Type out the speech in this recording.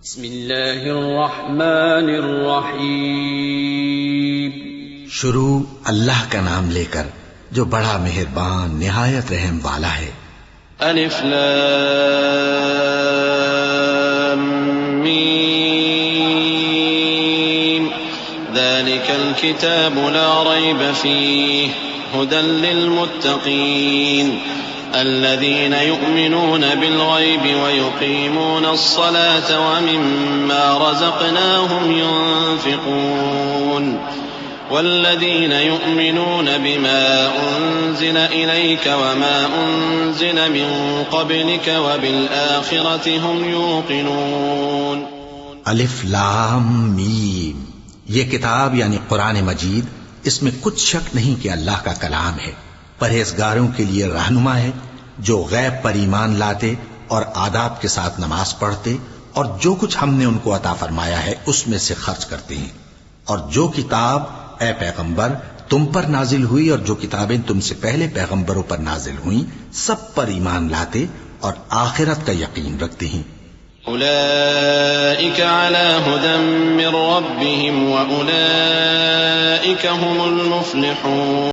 بسم اللہ الرحمن الرحیم. شروع اللہ کا نام لے کر جو بڑا مہربان نہایت رحم والا ہے. الف لام میم ذلك الكتاب لا ريب فيه هدى للمتقين الذين يؤمنون بالغيب ويقيمون الصلاة ومما رزقناهم ينفقون والذين يؤمنون بما أنزل إليك وما أنزل من قبلك وبالآخرة هم يوقنون. الف لام میم، یہ کتاب یعنی قرآن مجید، اس میں کچھ شک نہیں کہ اللہ کا کلام ہے، پرہیزگاروں کے لیے رہنما ہے جو غیب پر ایمان لاتے اور آداب کے ساتھ نماز پڑھتے اور جو کچھ ہم نے ان کو عطا فرمایا ہے اس میں سے خرچ کرتے ہیں، اور جو کتاب اے پیغمبر تم پر نازل ہوئی اور جو کتابیں تم سے پہلے پیغمبروں پر نازل ہوئیں سب پر ایمان لاتے اور آخرت کا یقین رکھتے ہیں. أولئك على هدى من ربهم وأولئك هم المفلحون.